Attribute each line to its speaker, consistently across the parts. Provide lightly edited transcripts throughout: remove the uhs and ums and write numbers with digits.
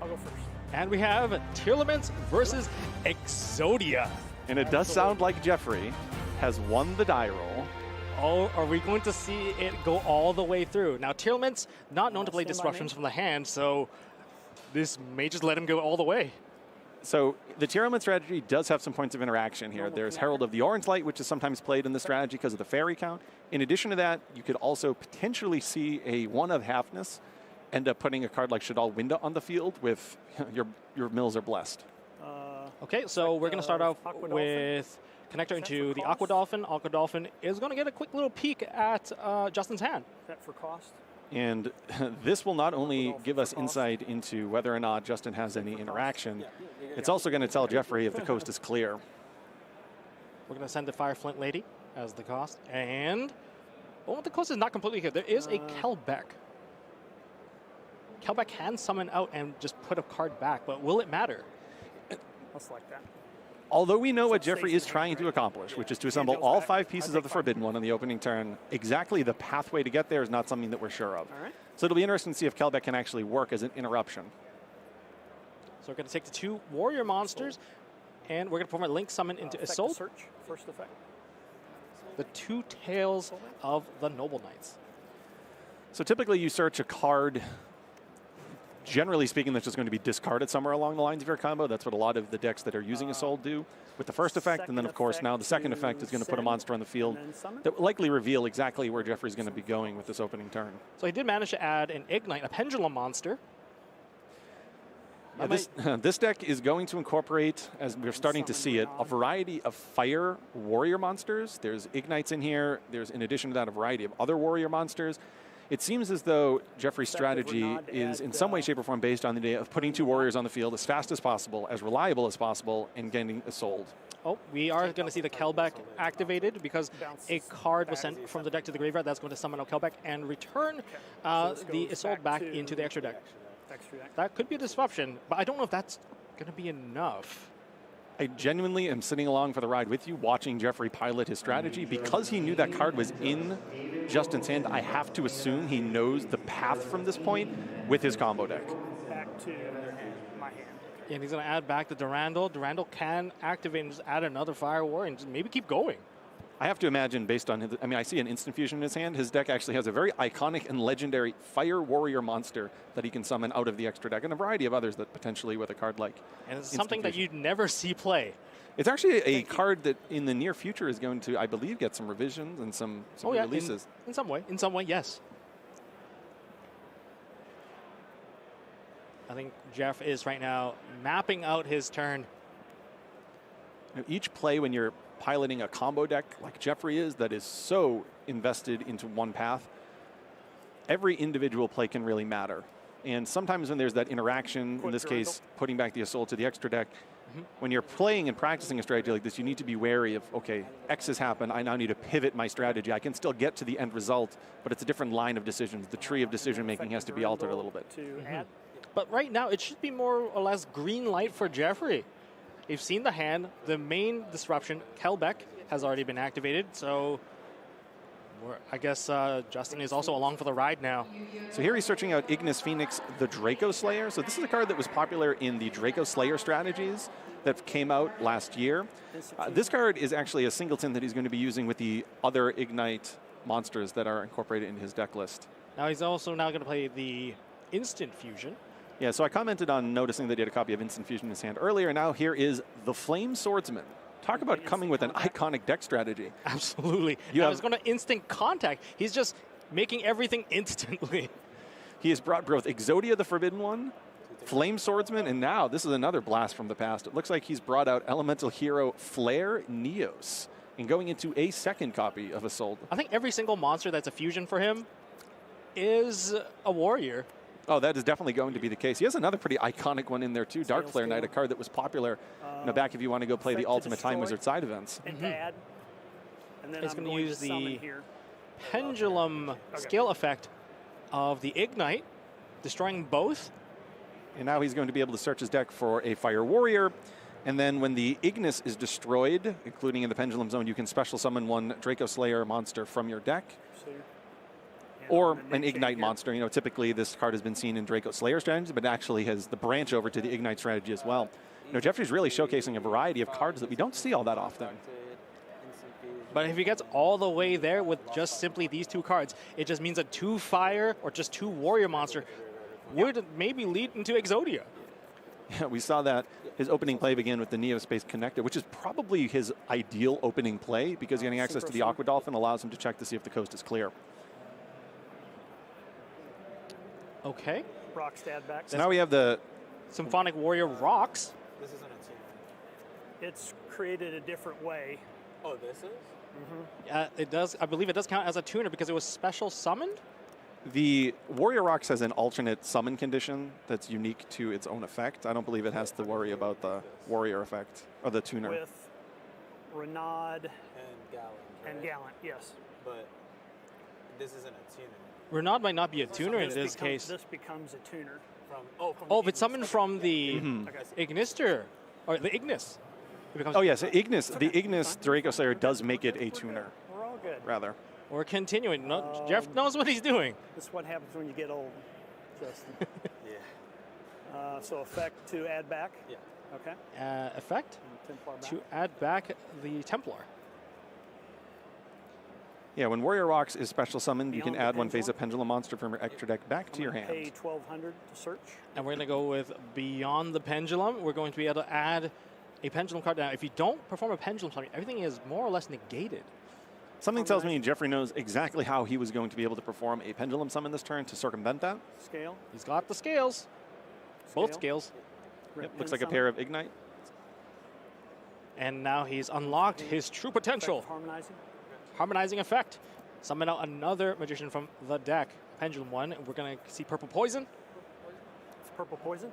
Speaker 1: I'll go first.
Speaker 2: And we have Tearlaments versus Exodia.
Speaker 3: And it does sound like Jeffrey has won the die roll.
Speaker 2: Oh, are we going to see it go all the way through? Now, Tearlaments, not known to play disruptions from the hand, so this may just let him go all the way.
Speaker 3: So the Tearlament strategy does have some points of interaction here. There's Herald of the Orange Light, which is sometimes played in the strategy because of the fairy count. In addition to that, you could also potentially see a one of halfness end up putting a card like Shadal Winda on the field with your mills are blessed.
Speaker 2: Okay, so we're going to start off with connector into the Aqua Dolphin. Aqua Dolphin is going to get a quick little peek at Justin's hand.
Speaker 1: Is that for cost?
Speaker 3: And this will not only give us insight into whether or not Justin has any interaction, it's also going to tell Jeffrey if the coast is clear.
Speaker 2: We're going to send the Fire Flint Lady as the cost. And, well, the coast is not completely here. There is a Kelbeck. Kelbeck can summon out and just put a card back, but will it matter?
Speaker 1: I'll select that.
Speaker 3: Although we know what Jeffrey is trying to accomplish, which is to assemble all 5 pieces of the Forbidden One on the opening turn, exactly the pathway to get there is not something that we're sure of. So it'll be interesting to see if Kelbeck can actually work as an interruption.
Speaker 2: So we're going to take the 2 warrior monsters, and we're going to perform a Link Summon into Isolde.
Speaker 1: Search, first effect.
Speaker 2: The 2 tails of the Noble Knights.
Speaker 3: So typically you search a card, generally speaking, that's just going to be discarded somewhere along the lines of your combo. That's what a lot of the decks that are using Isolde do with the first effect. And then, of course, now the second effect is going to put a monster on the field that will likely reveal exactly where Jeffrey's going to be going with this opening turn.
Speaker 2: So he did manage to add an Ignite, a Pendulum monster.
Speaker 3: Yeah, this deck is going to incorporate, as we're starting to see it, a variety of fire warrior monsters. There's Ignites in here. There's, in addition to that, a variety of other warrior monsters. It seems as though Jeffrey's strategy is in some way, shape, or form based on the idea of putting 2 warriors on the field as fast as possible, as reliable as possible, and getting Isolde.
Speaker 2: Oh, we are going to see the Kelbeck activated because a card was sent from the deck to the graveyard that's going to summon out Kelbeck and return the Isolde back into the extra deck. That could be a disruption, but I don't know if that's going to be enough.
Speaker 3: I genuinely am sitting along for the ride with you, watching Jeffrey pilot his strategy. Because he knew that card was in Justin's hand, I have to assume he knows the path from this point with his combo deck.
Speaker 1: Back to my hand.
Speaker 2: Yeah, and he's going to add back the Durandal. Durandal can activate and just add another Fire War and just maybe keep going.
Speaker 3: I have to imagine, based on his, I mean, I see an instant fusion in his hand. His deck actually has a very iconic and legendary Fire Warrior monster that he can summon out of the extra deck, and a variety of others that potentially with a card like
Speaker 2: And it's something that you'd never see play.
Speaker 3: It's actually a card that in the near future is going to, I believe, get some revisions and some releases.
Speaker 2: In some way, yes. I think Jeff is right now mapping out his turn.
Speaker 3: Each play when you're piloting a combo deck like Jeffrey is, that is so invested into one path, every individual play can really matter. And sometimes when there's that interaction, in this case, putting back the Isolde to the extra deck, when you're playing and practicing a strategy like this, you need to be wary of, okay, X has happened, I now need to pivot my strategy. I can still get to the end result, but it's a different line of decisions. The tree of decision-making has to be altered a little bit.
Speaker 2: But right now, it should be more or less green light for Jeffrey. You've seen the hand. The main disruption, Kelbeck, has already been activated. So I guess Justin is also along for the ride now.
Speaker 3: So here he's searching out Ignis Phoenix, the Draco Slayer. So this is a card that was popular in the Draco Slayer strategies that came out last year. This card is actually a singleton that he's going to be using with the other Ignite monsters that are incorporated in his deck list.
Speaker 2: Now he's also now going to play the Instant Fusion.
Speaker 3: Yeah, so I commented on noticing that he had a copy of Instant Fusion in his hand earlier. Now here is the Flame Swordsman. Talk about coming with an iconic deck strategy.
Speaker 2: Absolutely. He's going to instant contact. He's just making everything instantly.
Speaker 3: He has brought both Exodia, the Forbidden One, Flame Swordsman, and now this is another blast from the past. It looks like he's brought out Elemental Hero Flare Neos and going into a second copy of Isolde.
Speaker 2: I think every single monster that's a fusion for him is a warrior.
Speaker 3: Oh, that is definitely going to be the case. He has another pretty iconic one in there, too. Dark Flare Knight, a card that was popular in the back if you want to go play the Ultimate Time Wizard side events.
Speaker 1: And add. And then
Speaker 2: it's going to use the
Speaker 1: here.
Speaker 2: Pendulum skill effect of the Ignite, destroying both.
Speaker 3: And now he's going to be able to search his deck for a Fire Warrior. And then when the Ignis is destroyed, including in the Pendulum Zone, you can special summon one Draco Slayer monster from your deck. Or
Speaker 1: on the
Speaker 3: an
Speaker 1: new chain
Speaker 3: Ignite
Speaker 1: here.
Speaker 3: monster. You know, typically this card has been seen in Draco Slayer strategy, but actually has the branch over to the Ignite strategy as well. You know, Jeffrey's really showcasing a variety of cards that we don't see all that often.
Speaker 2: But if he gets all the way there with just simply these 2 cards, it just means that 2 fire or just 2 warrior monster would maybe lead into Exodia.
Speaker 3: Yeah, we saw that his opening play began with the Neo Space Connector, which is probably his ideal opening play because getting access to the Aqua Dolphin allows him to check to see if the coast is clear.
Speaker 2: Okay.
Speaker 1: Rocks to add back.
Speaker 3: So now we have the
Speaker 2: Symphonic Warrior rocks.
Speaker 4: This isn't a team.
Speaker 1: It's created a different way.
Speaker 4: Oh, this is?
Speaker 2: It does. I believe it does count as a tuner because it was special summoned.
Speaker 3: The Warrior Rocks has an alternate summon condition that's unique to its own effect. I don't believe it has to worry about the Warrior effect or the tuner.
Speaker 1: With Renaud
Speaker 4: And Gallant.
Speaker 1: and
Speaker 4: right?
Speaker 1: Gallant, yes.
Speaker 4: But this isn't a tuner.
Speaker 2: Renaud might not be a tuner in
Speaker 1: This
Speaker 2: this
Speaker 1: becomes-
Speaker 2: case.
Speaker 1: This becomes a tuner.
Speaker 4: From
Speaker 2: Oh, if it's summoned from the
Speaker 1: Okay.
Speaker 2: Ignister or the Ignis. It becomes
Speaker 3: Oh yes, Ignis. The Ignis Draco Slayer does make it a tuner,
Speaker 1: We're all good.
Speaker 3: rather.
Speaker 2: We're continuing. No, Jeff knows what he's doing.
Speaker 1: This is what happens when you get old, Justin.
Speaker 4: Yeah.
Speaker 1: So effect to add back.
Speaker 4: Yeah.
Speaker 1: Okay.
Speaker 2: Effect
Speaker 1: And Templar back.
Speaker 2: to add back the Templar.
Speaker 3: Yeah, when Warrior Rocks is special summoned, you can
Speaker 1: Beyond the
Speaker 3: add one phase
Speaker 1: pendulum?
Speaker 3: of Pendulum monster from your extra deck back to
Speaker 1: I'm
Speaker 3: your
Speaker 1: gonna
Speaker 3: hand.
Speaker 1: Pay 1,200 to search.
Speaker 2: And we're going to go with Beyond the Pendulum. We're going to be able to add a Pendulum card. Now, if you don't perform a Pendulum summon, everything is more or less negated.
Speaker 3: Something tells me Jeffrey knows exactly how he was going to be able to perform a Pendulum summon this turn to circumvent that.
Speaker 1: Scale.
Speaker 2: He's got the scales. Both scales.
Speaker 3: Yep, looks like a pair of Ignite.
Speaker 2: And now he's unlocked his true potential.
Speaker 1: Harmonizing.
Speaker 2: Harmonizing effect. Summon out another magician from the deck. Pendulum one. We're going to see Purple Poison.
Speaker 1: It's purple poison.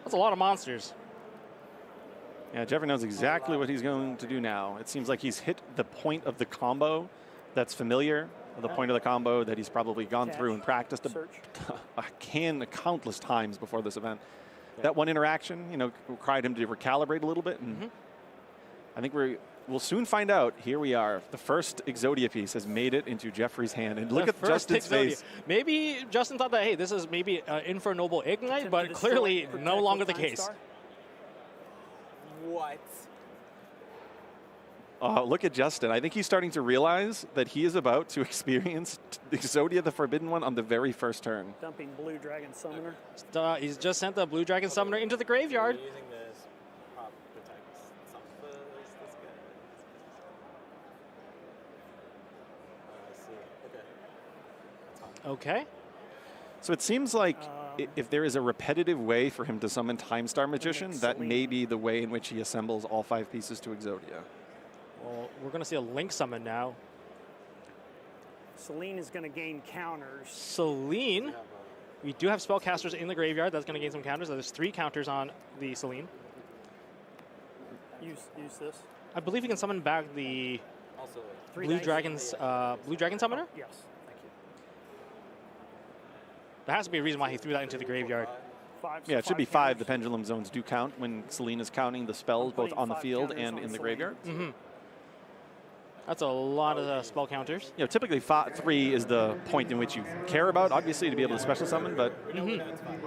Speaker 2: That's a lot of monsters.
Speaker 3: Yeah, Jeffrey knows exactly what he's going to do now. It seems like he's hit the point of the combo that's familiar, the point of the combo that he's probably gone through and practiced
Speaker 1: Search.
Speaker 3: countless times before this event. That one interaction, you know, required him to recalibrate a little bit, and I think we'll soon find out. Here we are. The first Exodia piece has made it into Jeffrey's hand, and look
Speaker 2: The
Speaker 3: at
Speaker 2: first
Speaker 3: Justin's
Speaker 2: Exodia.
Speaker 3: face.
Speaker 2: Maybe Justin thought that, hey, this is maybe Infernoble Ignite,
Speaker 1: Attempt
Speaker 2: but
Speaker 1: to destroy,
Speaker 2: clearly
Speaker 1: protect
Speaker 2: no
Speaker 1: with
Speaker 2: longer the
Speaker 1: Time
Speaker 2: case.
Speaker 1: Star.
Speaker 4: What?
Speaker 3: Look at Justin. I think he's starting to realize that he is about to experience Exodia the Forbidden One on the very first turn.
Speaker 1: Dumping Blue Dragon Summoner.
Speaker 2: He's just sent the Blue Dragon Summoner into the graveyard.
Speaker 4: We're using this prop protect Sophists, this guy. I see. Okay. That's fine.
Speaker 2: Okay.
Speaker 3: So it seems like if there is a repetitive way for him to summon Time Star Magician, that may be the way in which he assembles all 5 pieces to Exodia.
Speaker 2: Well, we're going to see a Link summon now.
Speaker 1: Selene is going to gain counters.
Speaker 2: Selene. We do have spellcasters in the graveyard. That's going to gain some counters. There's 3 counters on the Selene.
Speaker 1: Use this.
Speaker 2: I believe he can summon back the
Speaker 4: Also,
Speaker 1: Three
Speaker 2: Blue
Speaker 1: dice.
Speaker 2: Dragon Summoner.
Speaker 1: Yes. Thank you.
Speaker 2: There has to be a reason why he threw that into the graveyard.
Speaker 1: 5.
Speaker 3: Yeah, it should be 5. The pendulum zones do count when Selene is counting the spells both on the field and in the graveyard.
Speaker 2: That's a lot of spell counters.
Speaker 3: You know, typically 3 is the point in which you care about, obviously, to be able to special summon, but
Speaker 4: it's fine.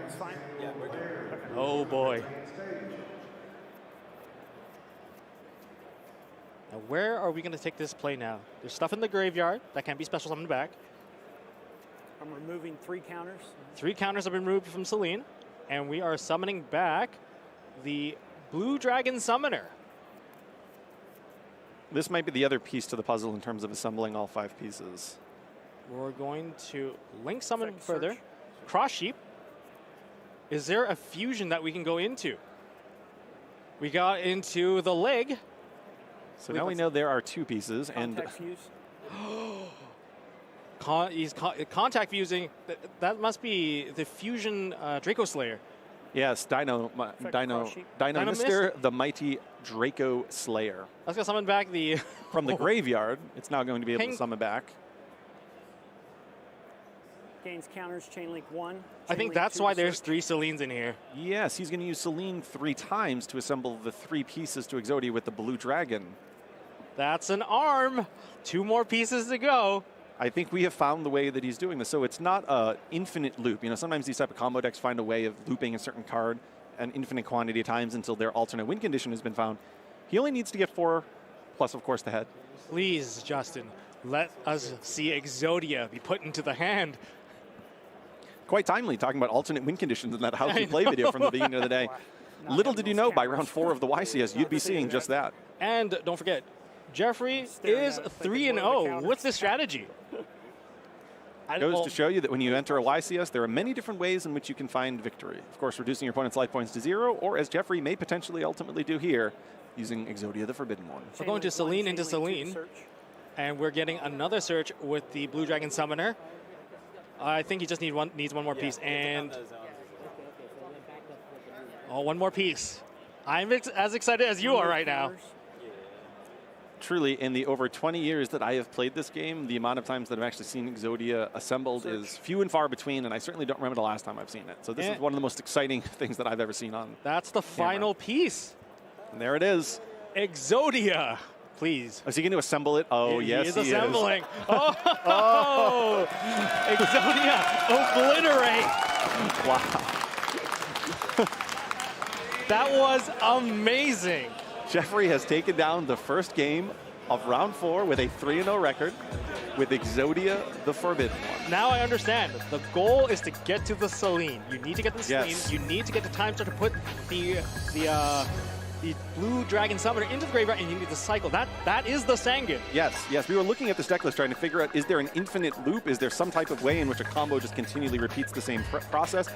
Speaker 1: It's fine.
Speaker 4: Yeah, we're good.
Speaker 2: Oh boy. Now where are we going to take this play now? There's stuff in the graveyard that can be special summoned back.
Speaker 1: I'm removing 3 counters.
Speaker 2: 3 counters have been removed from Selene, and we are summoning back the Blue Dragon Summoner.
Speaker 3: this might be the other piece to the puzzle in terms of assembling all 5 pieces.
Speaker 2: We're going to Link summon
Speaker 1: Effect
Speaker 2: further.
Speaker 1: search.
Speaker 2: Cross Sheep. Is there a fusion that we can go into? We got into the leg.
Speaker 3: So now we know there are 2 pieces, and
Speaker 1: Contact fuse.
Speaker 2: He's contact fusing. That must be the fusion Draco Slayer.
Speaker 3: yes, Dino
Speaker 1: cross sheep.
Speaker 3: Mister, the mighty Draco Slayer.
Speaker 2: Let's go summon back the
Speaker 3: From the graveyard, it's now going to be able to
Speaker 2: Ping.
Speaker 3: summon back.
Speaker 1: Gains counters. Chain link 1.
Speaker 2: I think that's why there's 3 Selenes in here.
Speaker 3: Yes, he's going to use Selene 3 times to assemble the 3 pieces to Exodia with the Blue Dragon.
Speaker 2: That's an arm. 2 more pieces to go.
Speaker 3: I think we have found the way that he's doing this. So it's not an infinite loop. You know, sometimes these type of combo decks find a way of looping a certain card an infinite quantity of times until their alternate win condition has been found. He only needs to get 4, plus, of course, the head.
Speaker 2: Please, Justin, let us see Exodia be put into the hand.
Speaker 3: Quite timely, talking about alternate win conditions in that How to Play video from the beginning of the day. Little did you know, by round 4 of the YCS, you'd be seeing just that.
Speaker 2: And don't forget, Jeffrey is 3-0 with this strategy.
Speaker 3: Goes to show you that when you enter a YCS, there are many different ways in which you can find victory. Of course, reducing your opponent's life points to 0, or as Jeffrey may potentially ultimately do here, using Exodia the Forbidden One.
Speaker 2: We're going to Celine into Celine, and we're getting another search with the Blue Dragon Summoner. I think he just needs one more piece, and one more piece. I'm as excited as you are right now.
Speaker 3: Truly, in the over 20 years that I have played this game, the amount of times that I've actually seen Exodia assembled is few and far between, and I certainly don't remember the last time I've seen it. So this is one of the most exciting things that I've ever seen on
Speaker 2: That's the final piece.
Speaker 3: And there it is.
Speaker 2: Exodia, please.
Speaker 3: Is he going to assemble it? Oh, yes,
Speaker 2: he is assembling. Oh, Exodia, obliterate.
Speaker 3: Wow.
Speaker 2: That was amazing.
Speaker 3: Jeffrey has taken down the first game of round 4 with a 3-0 record with Exodia the Forbidden One.
Speaker 2: Now I understand. The goal is to get to the Celine. You need to get to the Celine.
Speaker 3: Yes.
Speaker 2: You need to get the time start to put the Blue Dragon Summoner into the graveyard, and you need to cycle. That is the Sangan.
Speaker 3: Yes. We were looking at this deck list trying to figure out, is there an infinite loop? Is there some type of way in which a combo just continually repeats the same process?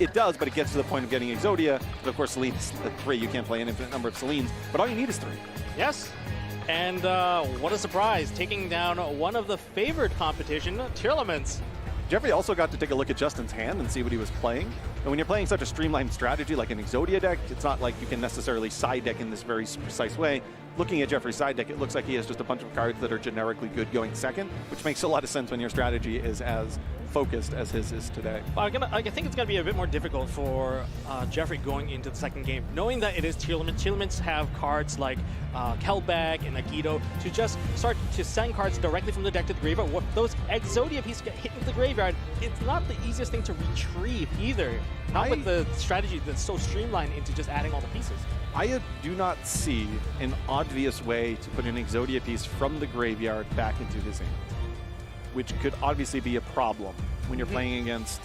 Speaker 3: It does, but it gets to the point of getting Exodia. But of course, Celine's 3. You can't play an infinite number of Celines, but all you need is 3.
Speaker 2: Yes. And what a surprise, taking down one of the favored competition, Tearlaments.
Speaker 3: Jeffrey also got to take a look at Justin's hand and see what he was playing. And when you're playing such a streamlined strategy like an Exodia deck, it's not like you can necessarily side deck in this very precise way. Looking at Jeffrey's side deck, it looks like he has just a bunch of cards that are generically good going second, which makes a lot of sense when your strategy is as focused as his is today.
Speaker 2: I think it's going to be a bit more difficult for Jeffrey going into the second game, knowing that it is Tearlaments. Tearlaments have cards like Kelbag and Agido to just start to send cards directly from the deck to the graveyard. Those Exodia pieces get hit into the graveyard. It's not the easiest thing to retrieve either. Not with the strategy that's so streamlined into just adding all the pieces.
Speaker 3: I do not see an obvious way to put an Exodia piece from the graveyard back into his hand, which could obviously be a problem when you're playing against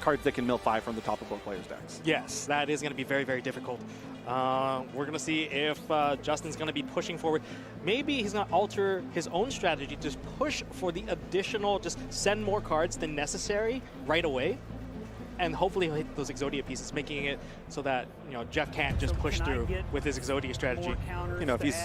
Speaker 3: cards that can mill 5 from the top of both players' decks.
Speaker 2: Yes, that is going to be very, very difficult. We're going to see if Justin's going to be pushing forward. Maybe he's going to alter his own strategy to push for the additional, just send more cards than necessary right away. And hopefully he'll hit those Exodia pieces, making it so that Jeff can't just push through with his Exodia strategy.
Speaker 3: If he's,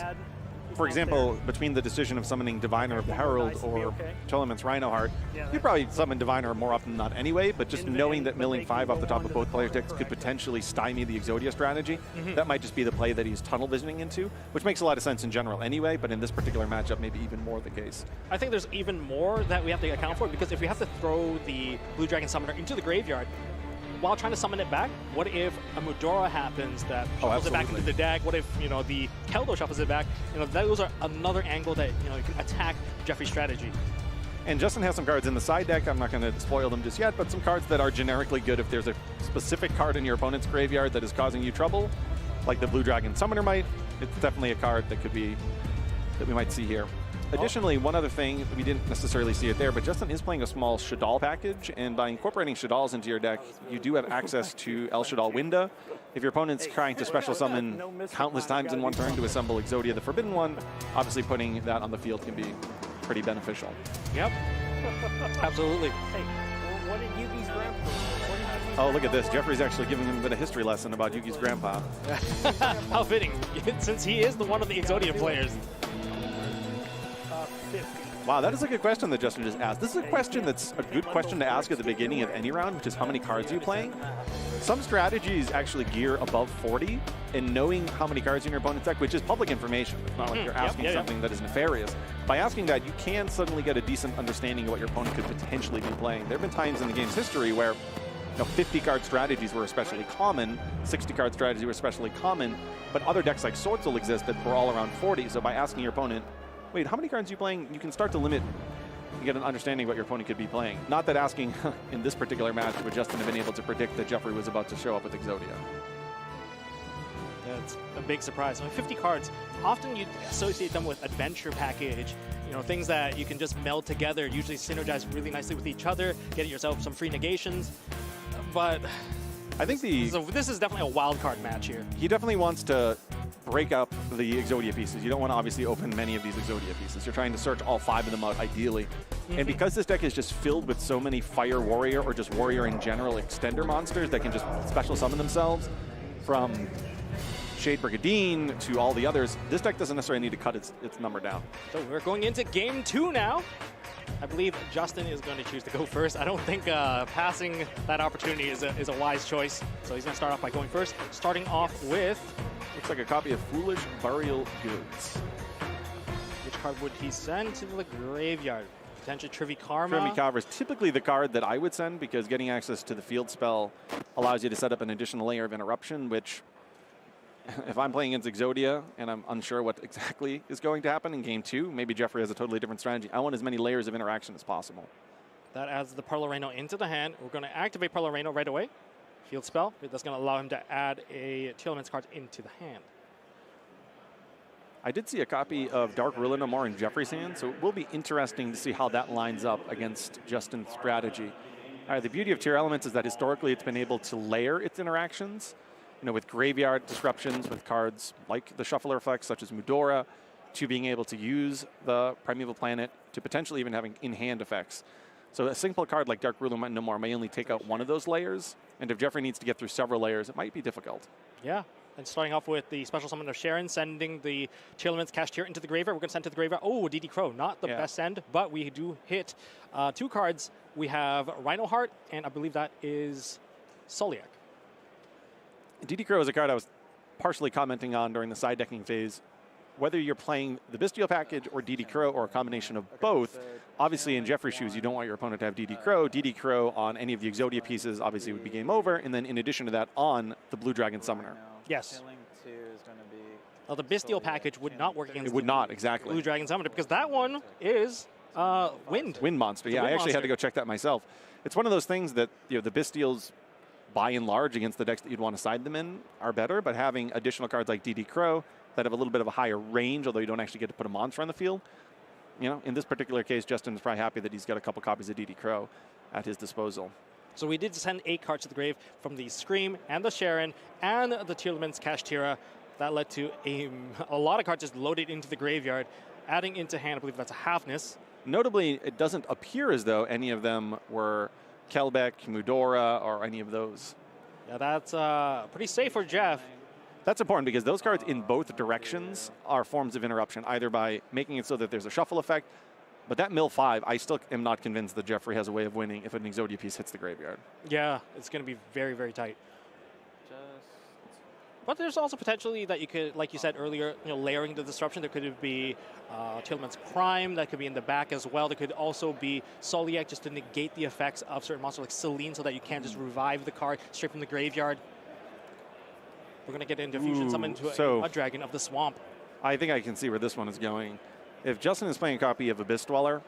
Speaker 3: for example, between the decision of summoning Diviner of the Herald or Tearlaments Rhinoheart, you'd probably summon Diviner more often than not anyway, but just knowing that milling 5 off the top of both players' decks could potentially stymie the Exodia strategy, that might just be the play that he's tunnel visioning into, which makes a lot of sense in general anyway, but in this particular matchup, maybe even more the case.
Speaker 2: I think there's even more that we have to account for, because if we have to throw the Blue Dragon Summoner into the graveyard, while trying to summon it back, what if a Mudora happens that shuffles it back into the deck? What if the Keldo shuffles it back? Those are another angle that you can attack Jeffrey's strategy.
Speaker 3: And Justin has some cards in the side deck. I'm not going to spoil them just yet, but some cards that are generically good if there's a specific card in your opponent's graveyard that is causing you trouble, like the Blue Dragon Summoner might. It's definitely a card that we might see here. Additionally, one other thing, we didn't necessarily see it there, but Justin is playing a small Shadal package, and by incorporating Shadals into your deck, you do have access to El Shadal Winda. If your opponent's trying to special summon countless times in one turn to assemble Exodia the Forbidden One, obviously putting that on the field can be pretty beneficial.
Speaker 2: Yep, absolutely.
Speaker 1: Hey, what did Yugi's grandpa?
Speaker 3: Oh, look at this. Jeffrey's actually giving him a bit of history lesson about Yugi's grandpa.
Speaker 2: How fitting, since he is one of the Exodia players.
Speaker 3: Wow, that is a good question that Justin just asked. This is a question that's a good question to ask at the beginning of any round, which is how many cards are you playing? Some strategies actually gear above 40, and knowing how many cards in your opponent's deck, which is public information. It's not like you're asking something that is nefarious. By asking that, you can suddenly get a decent understanding of what your opponent could potentially be playing. There have been times in the game's history where 50-card strategies were especially common, 60-card strategies were especially common, but other decks like Swords will exist that were all around 40. So by asking your opponent, wait, how many cards are you playing? You can start to limit You get an understanding of what your opponent could be playing. Not that asking in this particular match would Justin have been able to predict that Jeffrey was about to show up with Exodia.
Speaker 2: Yeah, it's a big surprise. I mean, 50 cards, often you associate them with adventure package, you know, things that you can just meld together, usually synergize really nicely with each other, get yourself some free negations. But
Speaker 3: I think
Speaker 2: this is definitely a wild card match here.
Speaker 3: he definitely wants to break up the Exodia pieces. You don't want to obviously open many of these Exodia pieces. You're trying to search all 5 of them out ideally. And because this deck is just filled with so many Fire Warrior or just Warrior in general extender monsters that can just special summon themselves, from Shade Brigadine to all the others, this deck doesn't necessarily need to cut its number down.
Speaker 2: So we're going into game 2 now. I believe Justin is going to choose to go first. I don't think passing that opportunity is a wise choice. So he's going to start off by going first, starting off with...
Speaker 3: Looks like a copy of Foolish Burial Goods.
Speaker 2: Which card would he send to the graveyard? Potentially Trivi Karma.
Speaker 3: Trivi Karma is typically the card that I would send because getting access to the field spell allows you to set up an additional layer of interruption, which if I'm playing against Exodia and I'm unsure what exactly is going to happen in game 2, maybe Jeffrey has a totally different strategy. I want as many layers of interaction as possible.
Speaker 2: That adds the Parlareno into the hand. We're going to activate Parlareno right away. Field spell. That's going to allow him to add a Tearlaments card into the hand.
Speaker 3: I did see a copy of Dark Ruler No More in Jeffrey's hand, so it will be interesting to see how that lines up against Justin's strategy. The beauty of Tearlaments is that historically it's been able to layer its interactions, you know, with graveyard disruptions, with cards like the Shuffler effects, such as Mudora, to being able to use the Primeval Planet, to potentially even having in-hand effects. So a simple card like Dark Ruler No More may only take out one of those layers, and if Jeffrey needs to get through several layers, it might be difficult.
Speaker 2: Yeah, and starting off with the special summon of Sharon, sending the Tearlaments Cashier into the graveyard. We're going to send to the graveyard. Oh, DD Crow, not the best send, but we do hit 2 cards. We have Rhino Heart, and I believe that is Soliak.
Speaker 3: DD Crow is a card I was partially commenting on during the side decking phase. Whether you're playing the Bestial package or DD Crow or a combination of both, obviously in Jeffrey's shoes, you don't want your opponent to have DD Crow. DD Crow on any of the Exodia pieces obviously would be game over, and then in addition to that, on the Blue Dragon Summoner.
Speaker 2: Yes. Well, the Bestial package would not work against
Speaker 3: exactly.
Speaker 2: Blue Dragon Summoner, because that one is Wind.
Speaker 3: Wind Monster, yeah. I actually had to go check that myself. It's one of those things that, you know, the Bestials, by and large, against the decks that you'd want to side them in are better, but having additional cards like DD Crow that have a little bit of a higher range, although you don't actually get to put a monster on the field. You know, in this particular case, Justin's probably happy that he's got a couple copies of DD Crow at his disposal.
Speaker 2: So we did send 8 cards to the grave from the Scream and the Sharon and the Tearlaments Kashtira. That led to a lot of cards just loaded into the graveyard, adding into hand. I believe that's a halfness.
Speaker 3: Notably, it doesn't appear as though any of them were Kelbeck, Mudora, or any of those.
Speaker 2: Yeah, that's pretty safe for Jeff.
Speaker 3: That's important because those cards in both directions are forms of interruption, either by making it so that there's a shuffle effect, but that mill 5, I still am not convinced that Jeffrey has a way of winning if an Exodia piece hits the graveyard.
Speaker 2: Yeah, it's going to be very, very tight. But there's also potentially that you could, like you said earlier, you know, layering the disruption. There could be Tearlaments Prime that could be in the back as well. There could also be Soliak just to negate the effects of certain monsters like Celine, so that you can't just revive the card straight from the graveyard. We're going to get into Fusion Summon to a Dragon of the Swamp.
Speaker 3: I think I can see where this one is going. If Justin is playing a copy of Abyss Dweller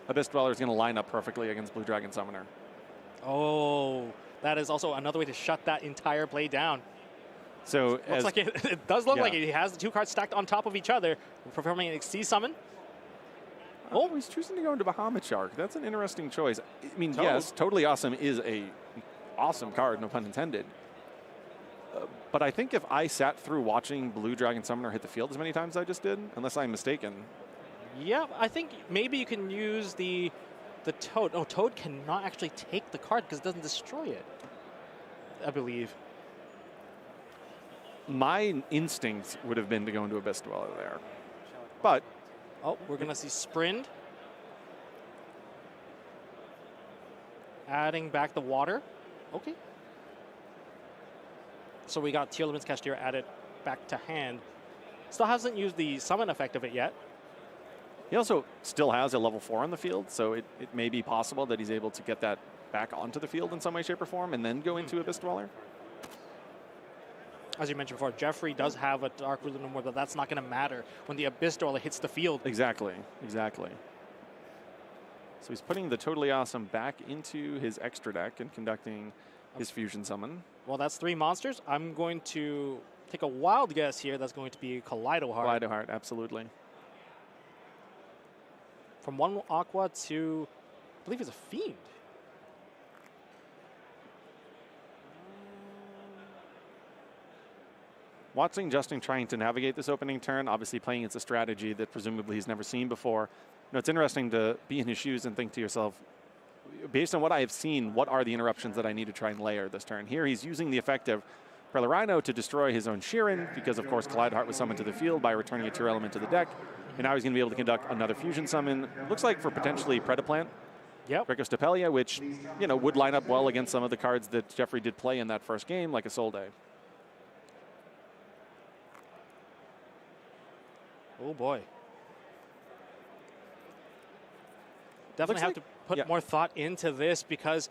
Speaker 3: is going to line up perfectly against Blue Dragon Summoner.
Speaker 2: Oh, that is also another way to shut that entire play down.
Speaker 3: So
Speaker 2: looks like it does look like he has the 2 cards stacked on top of each other, performing an Xyz summon.
Speaker 3: Oh, he's choosing to go into Bahamut Shark. That's an interesting choice. I mean, yes, Totally Awesome is a awesome card, no pun intended. But I think if I sat through watching Blue Dragon Summoner hit the field as many times as I just did, unless I'm mistaken.
Speaker 2: Yeah, I think maybe you can use the Toad. Oh, Toad cannot actually take the card because it doesn't destroy it, I believe.
Speaker 3: My instinct would have been to go into Abyss Dweller there. But
Speaker 2: oh, we're going to see Sprind. Adding back the water. Okay. So we got Tearlaments Cashier added back to hand. Still hasn't used the summon effect of it yet.
Speaker 3: He also still has a level 4 on the field, so it may be possible that he's able to get that back onto the field in some way, shape, or form, and then go into Abyss Dweller.
Speaker 2: As you mentioned before, Jeffrey does have a Dark Ruler No More, but that's not going to matter when the Abyss Dweller hits the field.
Speaker 3: Exactly, exactly. So he's putting the Totally Awesome back into his extra deck and conducting his fusion summon.
Speaker 2: Well, that's 3 monsters. I'm going to take a wild guess here. That's going to be Kaleido Heart.
Speaker 3: Kaleido Heart, absolutely.
Speaker 2: From 1 Aqua to, I believe it's a Fiend.
Speaker 3: Watching Justin trying to navigate this opening turn, obviously playing it's a strategy that presumably he's never seen before. You know, it's interesting to be in his shoes and think to yourself, based on what I have seen, what are the interruptions that I need to try and layer this turn? Here he's using the effect of Rhino to destroy his own Sheeran, because of course Kaleido Heart was summoned to the field by returning a Tearlaments to the deck. And now he's going to be able to conduct another fusion summon. Looks like for potentially Predaplant.
Speaker 2: Yep.
Speaker 3: Dracostapelia, which, you know, would line up well against some of the cards that Jeffrey did play in that first game, like a Soul Day.
Speaker 2: Oh boy. Definitely have to put more thought into this, because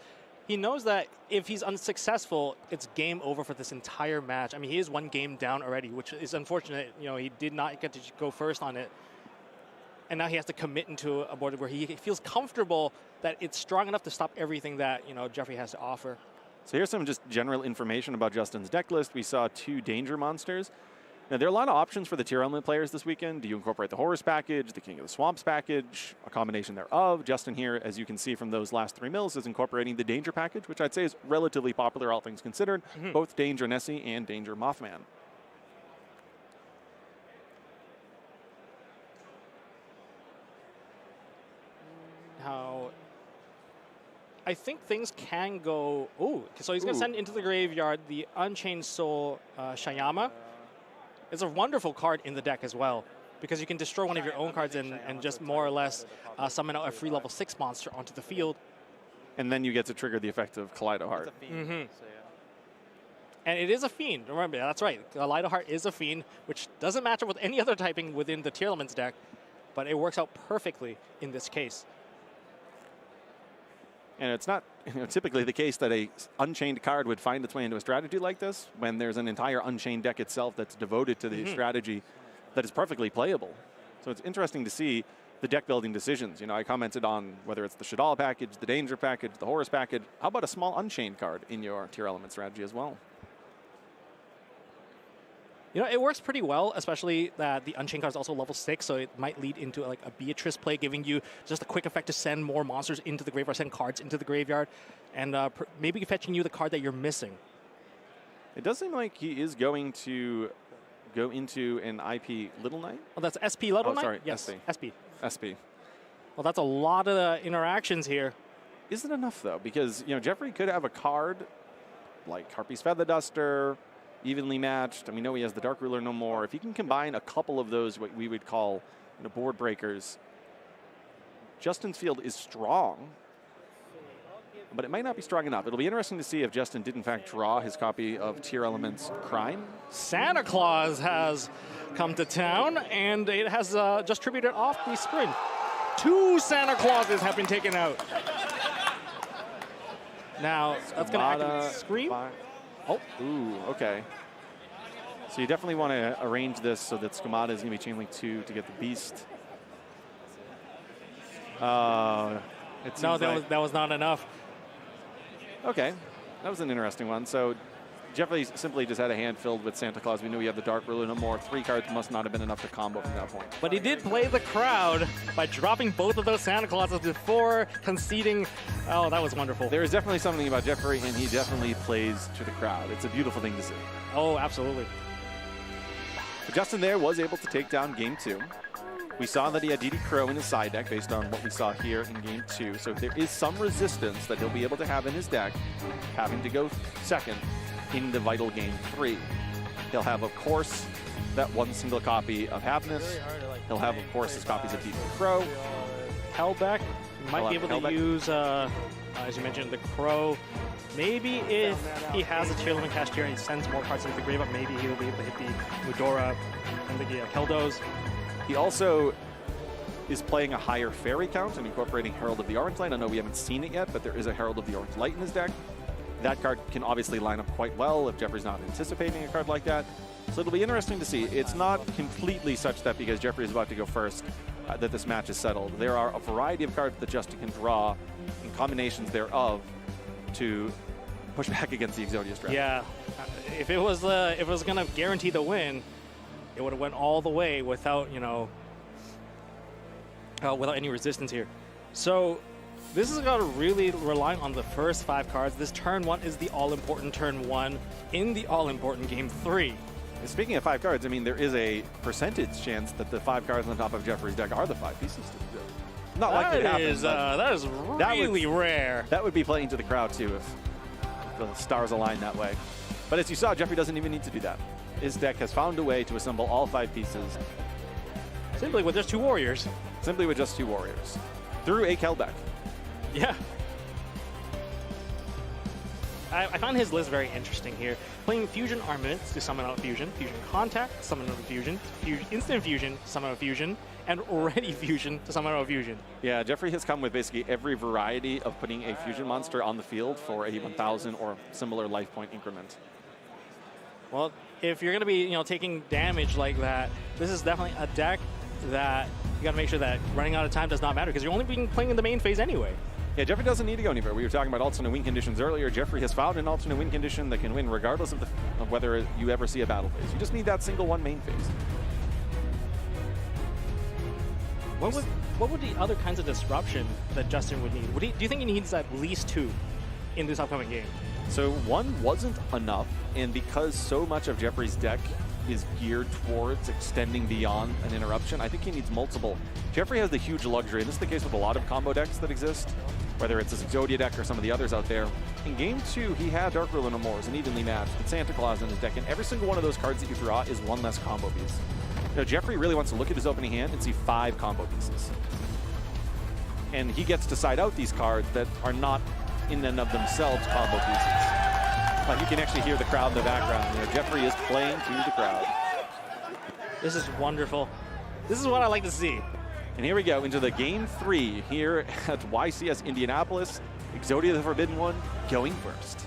Speaker 2: he knows that if he's unsuccessful, it's game over for this entire match. I mean, he is 1 game down already, which is unfortunate. You know, he did not get to go first on it. And now he has to commit into a board where he feels comfortable that it's strong enough to stop everything that, you know, Jeffrey has to offer.
Speaker 3: So here's some just general information about Justin's deck list. We saw 2 Danger Monsters. Now, there are a lot of options for the Tier Element players this weekend. Do you incorporate the Horus package, the King of the Swamps package, a combination thereof? Justin here, as you can see from those last 3 mills, is incorporating the Danger package, which I'd say is relatively popular, all things considered. Both Danger Nessie and Danger Mothman.
Speaker 2: Now, I think things can go... Ooh, so he's going to send into the graveyard the Unchained Soul Shayama. It's a wonderful card in the deck as well, because you can destroy one of your own cards and just more or less summon out a free level 6 monster onto the field.
Speaker 3: And then you get to trigger the effect of Kaleido Heart.
Speaker 2: And it is a Fiend. Remember, that's right. Kaleido Heart is a Fiend, which doesn't match up with any other typing within the Tearlaments deck, but it works out perfectly in this case.
Speaker 3: And it's not typically the case that a Unchained card would find its way into a strategy like this when there's an entire Unchained deck itself that's devoted to the strategy that is perfectly playable. So it's interesting to see the deck building decisions. You know, I commented on whether it's the Shadal package, the Danger package, the Horus package. How about a small Unchained card in your Tier Element strategy as well?
Speaker 2: You know, it works pretty well, especially that the Unchained card is also level 6, so it might lead into like a Beatrice play, giving you just a quick effect to send more monsters into the graveyard, send cards into the graveyard, and maybe fetching you the card that you're missing.
Speaker 3: It does seem like he is going to go into an IP Little Knight.
Speaker 2: Oh, that's SP Little Knight?
Speaker 3: Sorry,
Speaker 2: yes, SP.
Speaker 3: SP.
Speaker 2: Well, that's a lot of interactions here.
Speaker 3: Isn't enough, though, because, you know, Jeffrey could have a card like Harpy's Feather Duster, evenly matched. I mean, no, he has the Dark Ruler no more. If he can combine a couple of those, what we would call, you know, board breakers, Justin's field is strong, but it might not be strong enough. It'll be interesting to see if Justin did, in fact, draw his copy of Tier Elements Crime.
Speaker 2: Santa Claus has come to town, and it has just tributed off the screen. 2 Santa Clauses have been taken out. Now, that's going to activate Scream.
Speaker 3: Oh, ooh, okay. So you definitely want to arrange this so that Skamata is going to be chain link 2 to get the Beast.
Speaker 2: No, that was not enough.
Speaker 3: Okay, that was an interesting one. So Jeffrey simply just had a hand filled with Santa Claus. We knew he had the Dark Ruler no more. 3 cards must not have been enough to combo from that point.
Speaker 2: But he did play the crowd by dropping both of those Santa Clauses before conceding. Oh, that was wonderful.
Speaker 3: There is definitely something about Jeffrey, and he definitely plays to the crowd. It's a beautiful thing to see.
Speaker 2: Oh, absolutely.
Speaker 3: But Justin there was able to take down game 2. We saw that he had DD Crow in his side deck based on what we saw here in game 2. So there is some resistance that he'll be able to have in his deck, having to go second in the vital game 3. He'll have, of course, that 1 single copy of Happiness. He'll have, of course, his copies of DD Crow.
Speaker 2: Hellback might be able to use, as you mentioned, the Crow. Maybe if he has a Tearlaments cast here and he sends more cards into the graveyard, maybe he'll be able to hit the Mudora and the Keldos.
Speaker 3: He also is playing a higher fairy count and incorporating Herald of the Orange Light. I know we haven't seen it yet, but there is a Herald of the Orange Light in his deck. That card can obviously line up quite well if Jeffrey's not anticipating a card like that. So it'll be interesting to see. It's not completely such that because Jeffrey is about to go first, that this match is settled. There are a variety of cards that Justin can draw and combinations thereof to push back against the Exodia strategy.
Speaker 2: Yeah, if it was gonna guarantee the win, it would have went all the way without, you know, without any resistance here. So this is gonna really rely on the first 5 cards. This turn 1 is the all-important turn 1 in the all-important game 3.
Speaker 3: And speaking of 5 cards, I mean, there is a percentage chance that the 5 cards on the top of Jeffrey's deck are the 5 pieces. Not likely to happen.
Speaker 2: That is really rare.
Speaker 3: That would be playing to the crowd too if the stars align that way. But as you saw, Jeffrey doesn't even need to do that. His deck has found a way to assemble all 5 pieces.
Speaker 2: Simply with just 2 warriors.
Speaker 3: Simply with just 2 warriors. Through a Kelbeck.
Speaker 2: Yeah. I find his list very interesting here. Playing Fusion Armaments to summon out Fusion, Fusion Contact, summon out Fusion, Instant Fusion, summon out Fusion, and Ready Fusion to summon out Fusion.
Speaker 3: Yeah, Jeffrey has come with basically every variety of putting a Fusion monster on the field for a 1,000 or similar life point increment.
Speaker 2: Well, if you're going to be, you know, taking damage like that, this is definitely a deck that you got to make sure that running out of time does not matter because you're only being playing in the main phase anyway.
Speaker 3: Yeah, Jeffrey doesn't need to go anywhere. We were talking about alternate win conditions earlier. Jeffrey has found an alternate win condition that can win regardless of whether you ever see a battle phase. You just need that single one main phase.
Speaker 2: What would the other kinds of disruption that Justin would need? Do you think he needs at least 2 in this upcoming game?
Speaker 3: So 1 wasn't enough, and because so much of Jeffrey's deck is geared towards extending beyond an interruption, I think he needs multiple. Jeffrey has the huge luxury, and this is the case with a lot of combo decks that exist, whether it's his Exodia deck or some of the others out there. In game 2, he had Dark Ruler No More as an evenly matched with Santa Claus in his deck, and every single one of those cards that you draw is 1 less combo piece. You know, Jeffrey really wants to look at his opening hand and see 5 combo pieces. And he gets to side out these cards that are not in and of themselves combo pieces. But you can actually hear the crowd in the background. You know, Jeffrey is playing to the crowd.
Speaker 2: This is wonderful. This is what I like to see.
Speaker 3: And here we go into the game 3 here at YCS Indianapolis. Exodia the Forbidden One going first.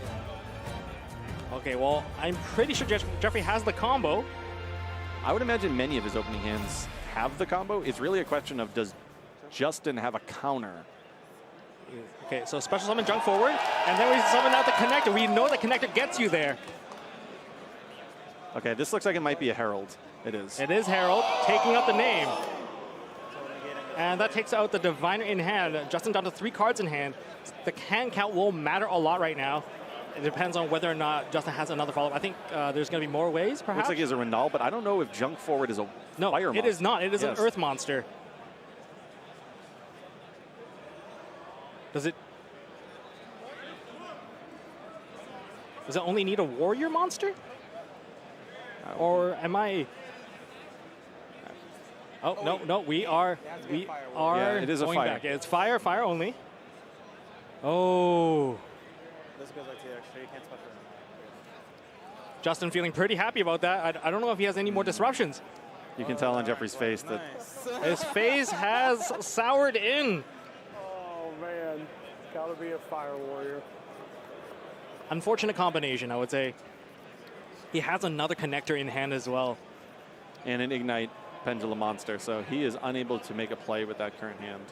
Speaker 2: Okay, well, I'm pretty sure Jeffrey has the combo.
Speaker 3: I would imagine many of his opening hands have the combo. It's really a question of, does Justin have a counter?
Speaker 2: Okay, so special summon jump forward, and then we summon out the connector. We know the connector gets you there.
Speaker 3: Okay, this looks like it might be a Herald. It is.
Speaker 2: It is Herald, taking out the name. And that takes out the Diviner in hand. Justin down to 3 cards in hand. The hand count will matter a lot right now. It depends on whether or not Justin has another follow-up. I think there's going to be more ways, perhaps.
Speaker 3: Looks like he has a Renal, but I don't know if junk forward is a fire monster.
Speaker 2: It is not. It is an earth monster. Does it only need a warrior monster? Or am I? Oh, no, we are
Speaker 3: Yeah, it is a
Speaker 2: going
Speaker 3: fire.
Speaker 2: back. It's fire only. Oh.
Speaker 4: This goes like to extra. You can't special.
Speaker 2: Justin feeling pretty happy about that. I don't know if he has any more disruptions.
Speaker 3: You can tell on Jeffrey's face that
Speaker 2: His face has soured in.
Speaker 1: Oh man, gotta be a fire warrior.
Speaker 2: Unfortunate combination, I would say. He has another connector in hand as well.
Speaker 3: and an Ignite Pendulum monster, so he is unable to make a play with that current hand.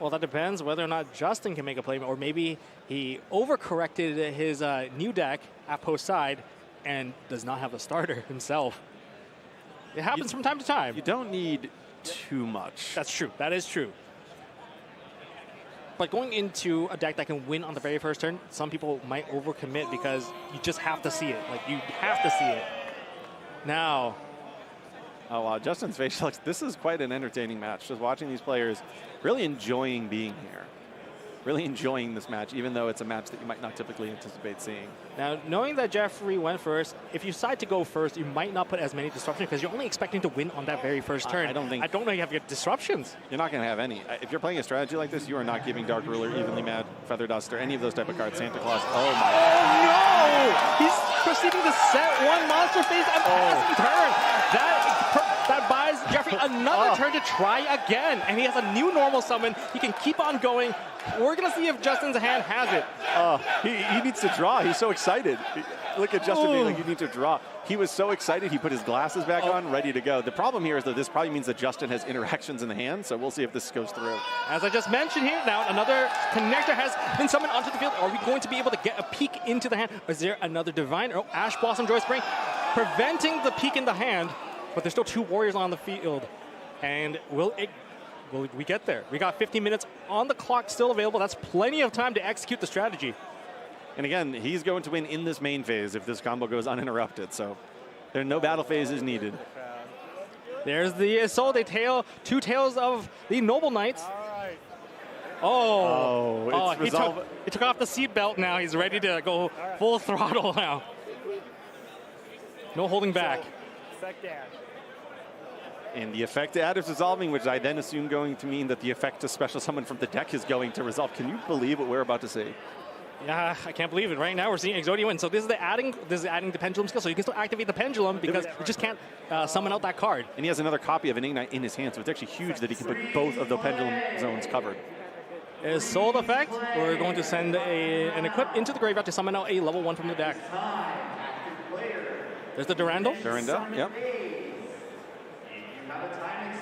Speaker 2: Well, that depends whether or not Justin can make a play, or maybe he overcorrected his new deck at post side and does not have a starter himself. It happens from time to time.
Speaker 3: You don't need too much.
Speaker 2: That's true. That is true. But going into a deck that can win on the very first turn, some people might overcommit because you just have to see it. Like, you have to see it. Now.
Speaker 3: Oh, wow. Justin's face looks, this is quite an entertaining match. Just watching these players really enjoying being here. Really enjoying this match, even though it's a match that you might not typically anticipate seeing.
Speaker 2: Now, knowing that Jeffrey went first, if you decide to go first, you might not put as many disruptions because you're only expecting to win on that very first turn. I don't know you have your disruptions.
Speaker 3: You're not going to have any. If you're playing a strategy like this, you are not giving Dark Ruler, Evenly Mad, Feather Dust, or any of those type of cards. Santa Claus. Oh, my.
Speaker 2: Oh, no! He's proceeding to set one monster face and passing turn. That buys Jeffrey another turn to try again. And he has a new normal summon. He can keep on going. We're going to see if Justin's hand has it.
Speaker 3: He needs to draw. He's so excited. Look at Justin being like, you need to draw. He was so excited, he put his glasses back on, ready to go. The problem here is that this probably means that Justin has interactions in the hand, so we'll see if this goes through.
Speaker 2: As I just mentioned here, now another connector has been summoned onto the field. Are we going to be able to get a peek into the hand? Is there another divine? Oh, Ash Blossom Joy Spring preventing the peek in the hand, but there's still 2 warriors on the field. And will we get there? We got 15 minutes on the clock still available. That's plenty of time to execute the strategy.
Speaker 3: And again, he's going to win in this main phase if this combo goes uninterrupted. So there are no battle phases needed.
Speaker 2: There's the Isolde tail, 2 tails of the Noble Knights. He took off the seatbelt now. He's ready to go full throttle now. No holding back.
Speaker 1: Effect add.
Speaker 3: And the effect add is resolving, which I then assume going to mean that the effect to special summon from the deck is going to resolve. Can you believe what we're about to see?
Speaker 2: Yeah, I can't believe it. Right now we're seeing Exodia win. So this is adding the pendulum skill. So you can still activate the pendulum because you just can't summon out that card.
Speaker 3: And he has another copy of an Ignite in his hand, so it's actually huge that he can put both of the pendulum zones covered.
Speaker 2: Is sold effect. We're going to send an equip into the graveyard to summon out a level 1 from the deck. There's the Durandal.
Speaker 3: Yep.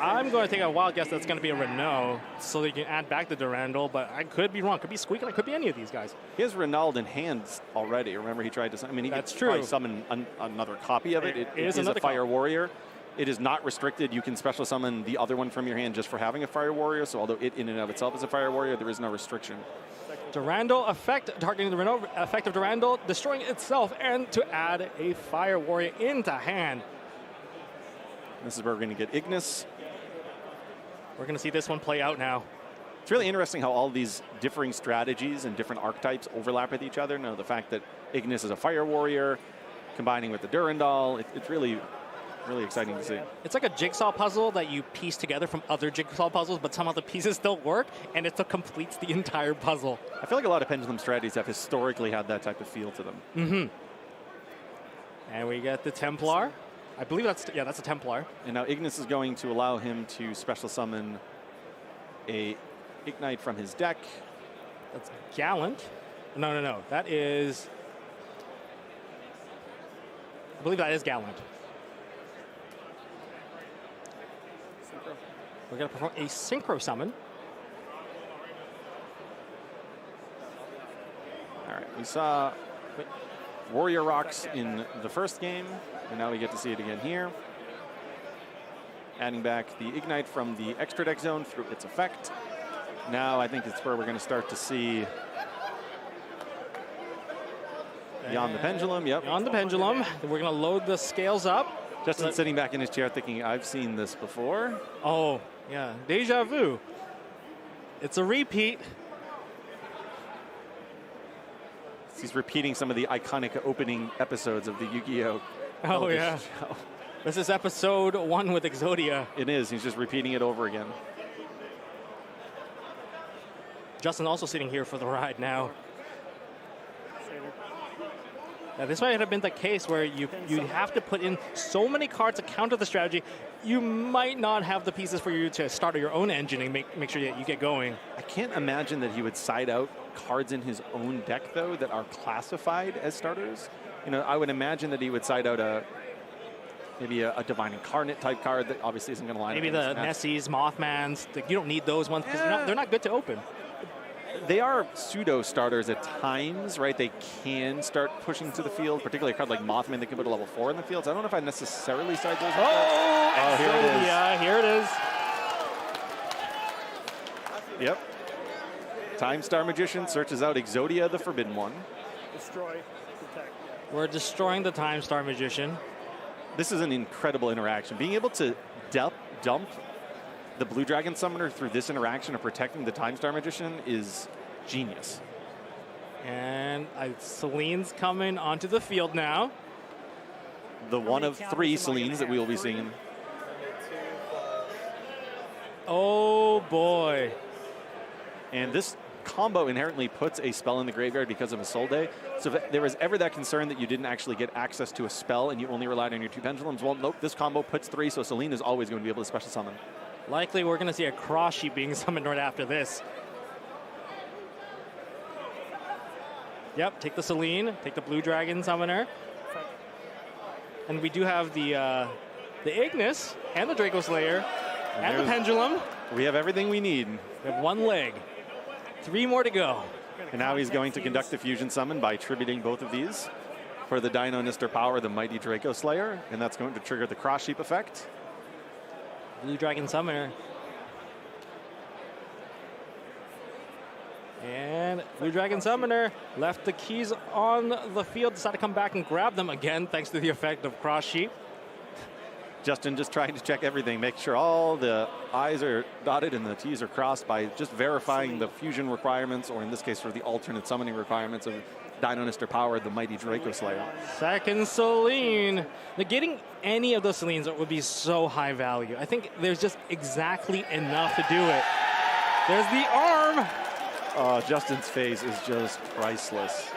Speaker 2: I'm going to take a wild guess that's going to be a Renault, so that you can add back the Durandal, but I could be wrong. Could be Squeak, and it could be any of these guys.
Speaker 3: He has Ronald in hand already. Remember, he tried to. I mean, he
Speaker 2: That's
Speaker 3: could
Speaker 2: true.
Speaker 3: probably summon another copy of it. It is a Fire Warrior. It is not restricted. You can special summon the other one from your hand just for having a Fire Warrior. So although it in and of itself is a Fire Warrior, there is no restriction.
Speaker 2: Durandal effect, targeting the Renault effect of Durandal, destroying itself, and to add a Fire Warrior into hand.
Speaker 3: This is where we're going to get Ignis.
Speaker 2: We're going to see this one play out now.
Speaker 3: It's really interesting how all these differing strategies and different archetypes overlap with each other. Now, the fact that Ignis is a Fire Warrior, combining with the Durandal, it's really, really exciting to see.
Speaker 2: It's like a jigsaw puzzle that you piece together from other jigsaw puzzles, but somehow the pieces still work, and it still completes the entire puzzle.
Speaker 3: I feel like a lot of Pendulum strategies have historically had that type of feel to them.
Speaker 2: Mm-hmm. And we get the Templar. I believe that's a Templar.
Speaker 3: And now Ignis is going to allow him to special summon a Ignite from his deck.
Speaker 2: That's Gallant. No. That is... I believe that is Gallant. We're going to perform a Synchro Summon.
Speaker 3: All right, we saw Warrior Rocks in the first game, and now we get to see it again here. Adding back the Ignite from the extra deck zone through its effect. Now I think it's where we're going to start to see Beyond the Pendulum. Yep.
Speaker 2: Beyond the Pendulum. We're going to load the scales up.
Speaker 3: Justin's sitting back in his chair thinking, I've seen this before.
Speaker 2: Oh, yeah. Deja vu. It's a repeat.
Speaker 3: He's repeating some of the iconic opening episodes of the Yu-Gi-Oh!
Speaker 2: Oh, yeah.
Speaker 3: Show.
Speaker 2: This is episode 1 with Exodia.
Speaker 3: It is. He's just repeating it over again.
Speaker 2: Justin also sitting here for the ride now. Now, this might have been the case where you have to put in so many cards to counter the strategy. You might not have the pieces for you to start your own engine and make sure that you get going.
Speaker 3: I can't imagine that he would side out cards in his own deck, though, that are classified as starters. You know, I would imagine that he would side out maybe a Divine Incarnate type card that obviously isn't going to line
Speaker 2: maybe
Speaker 3: up.
Speaker 2: Maybe the Nessies, Mothmans. You don't need those ones because they're not good to open.
Speaker 3: They are pseudo starters at times, right? They can start pushing to the field, particularly a card like Mothman that can put a level 4 in the field. So I don't know if I necessarily side those.
Speaker 2: Oh,
Speaker 3: here it is.
Speaker 2: Yeah, here it is.
Speaker 3: Yep. Time Star Magician searches out Exodia, the Forbidden One.
Speaker 1: Destroy, protect.
Speaker 2: We're destroying the Time Star Magician.
Speaker 3: This is an incredible interaction. Being able to dump the Blue Dragon Summoner through this interaction of protecting the Time Star Magician is genius.
Speaker 2: And Celine's coming onto the field now.
Speaker 3: The one of 3 Celines that we will be seeing.
Speaker 2: Oh, boy.
Speaker 3: And this combo inherently puts a spell in the graveyard because of a Soul Day. So if there was ever that concern that you didn't actually get access to a spell and you only relied on your 2 pendulums, well, nope, this combo puts 3, so Celine is always going to be able to special summon.
Speaker 2: Likely we're going to see a cross sheep being summoned right after this. Yep, take the Celine, take the Blue Dragon Summoner. And we do have the Ignis and the Draco Slayer and the Pendulum.
Speaker 3: We have everything we need.
Speaker 2: We have 1 leg. 3 more to go.
Speaker 3: And now he's going to conduct the Fusion Summon by attributing both of these. For the Dino Nister power, the Mighty Draco Slayer, and that's going to trigger the Cross Sheep effect.
Speaker 2: Blue Dragon Summoner. And Blue Dragon Summoner left the keys on the field, decided to come back and grab them again, thanks to the effect of Cross Sheep.
Speaker 3: Justin just trying to check everything, make sure all the I's are dotted and the T's are crossed by just verifying the fusion requirements, or in this case, for the alternate summoning requirements of Dino Nister power, the Mighty Draco Slayer.
Speaker 2: Second Celine. Negating any of those Celines would be so high value. I think there's just exactly enough to do it. There's the arm.
Speaker 3: Justin's face is just priceless.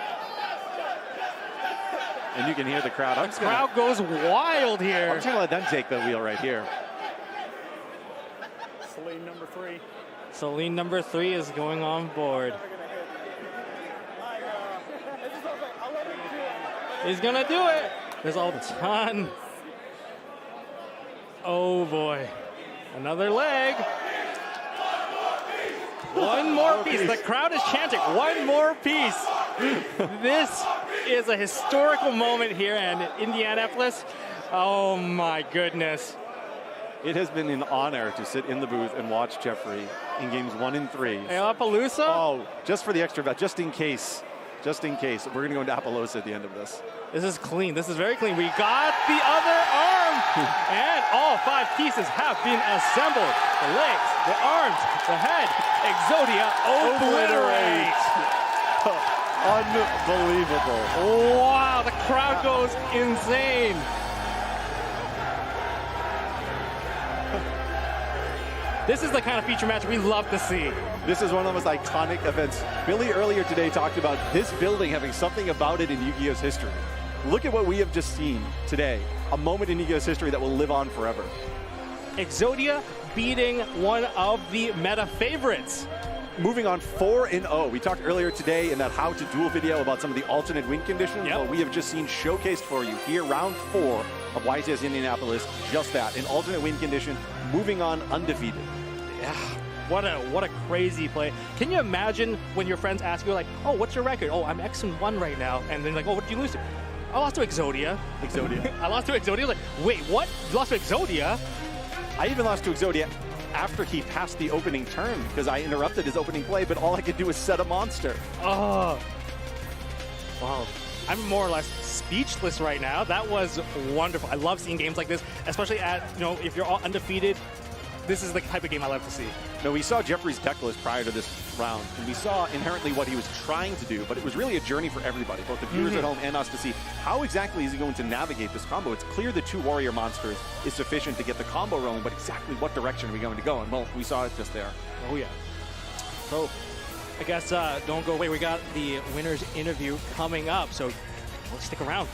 Speaker 3: And you can hear the crowd.
Speaker 2: The crowd goes wild here.
Speaker 3: I'm just going to let them take the wheel right here.
Speaker 1: Celine number 3.
Speaker 2: Celine number 3 is going on board. He's going to do it. There's a ton. Oh, boy. Another leg. 1 more piece. The crowd is chanting, 1 more piece. This is a historical moment here in Indianapolis. Oh my goodness.
Speaker 3: It has been an honor to sit in the booth and watch Jeffrey in games 1 and 3.
Speaker 2: Hey, Appaloosa?
Speaker 3: Oh, just for the extra bet, just in case. Just in case. We're going to go into Appaloosa at the end of this.
Speaker 2: This is clean. This is very clean. We got the other arm. And all 5 pieces have been assembled. The legs, the arms, the head. Exodia obliterate.
Speaker 3: Unbelievable.
Speaker 2: Wow, the crowd goes insane. This is the kind of feature match we love to see.
Speaker 3: This is one of the most iconic events. Billy earlier today talked about this building having something about it in Yu-Gi-Oh's history. Look at what we have just seen today. A moment in Yu-Gi-Oh's history that will live on forever.
Speaker 2: Exodia beating one of the meta favorites.
Speaker 3: Moving on 4-0. We talked earlier today in that How to Duel video about some of the alternate win conditions.
Speaker 2: Yep.
Speaker 3: Well, we have just seen showcased for you here, round 4 of YCS de Indianapolis. Just that, an alternate win condition, moving on undefeated.
Speaker 2: Yeah, what a crazy play. Can you imagine when your friends ask you, like, oh, what's your record? Oh, I'm X-1 right now. And then like, oh, what did you lose to? I lost to Exodia. I lost to Exodia. Like, wait, what? You lost to Exodia?
Speaker 3: I even lost to Exodia after he passed the opening turn because I interrupted his opening play, but all I could do was set a monster.
Speaker 2: Oh, wow. I'm more or less speechless right now. That was wonderful. I love seeing games like this, especially at, if you're all undefeated. This is the type of game I love to see.
Speaker 3: No, we saw Jeffrey's deck list prior to this round, and we saw inherently what he was trying to do, but it was really a journey for everybody, both the viewers at home and us, to see how exactly is he going to navigate this combo. It's clear the 2 warrior monsters is sufficient to get the combo rolling, but exactly what direction are we going to go? And well, we saw it just there.
Speaker 2: Oh yeah. So I guess don't go away. We got the winner's interview coming up, so stick around.